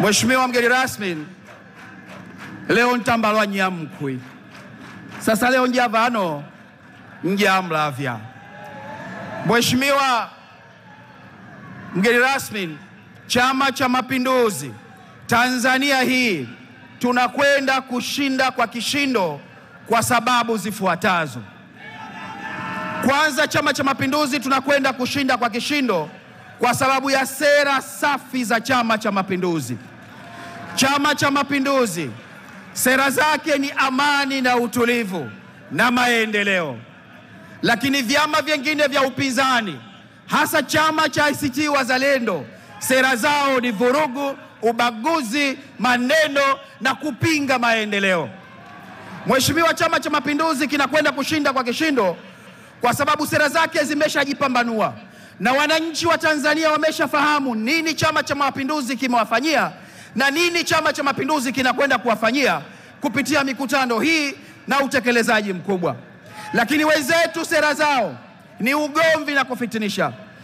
Mheshimiwa mgeni rasmi, leo ntambalwa nyamkwi. Sasa leo njavano njamlavya. Mheshimiwa mgeni rasmi, Chama cha Mapinduzi Tanzania hii tunakwenda kushinda kwa kishindo kwa sababu zifuatazo. Kwanza, Chama cha Mapinduzi tunakwenda kushinda kwa kishindo kwa sababu ya sera safi za Chama cha Mapinduzi. Chama cha Mapinduzi sera zake ni amani na utulivu na maendeleo. Lakini vyama vingine vya upinzani, hasa chama cha ACT Wazalendo, sera zao ni vurugu, ubaguzi, maneno na kupinga maendeleo. Mheshimiwa, Chama cha Mapinduzi kinakwenda kushinda kwa kishindo kwa sababu sera zake zimeshajipambanua na wananchi wa Tanzania wameshafahamu nini Chama cha Mapinduzi kimewafanyia na nini Chama cha Mapinduzi kinakwenda kuwafanyia kupitia mikutano hii na utekelezaji mkubwa. Lakini wenzetu sera zao ni ugomvi na kufitinisha.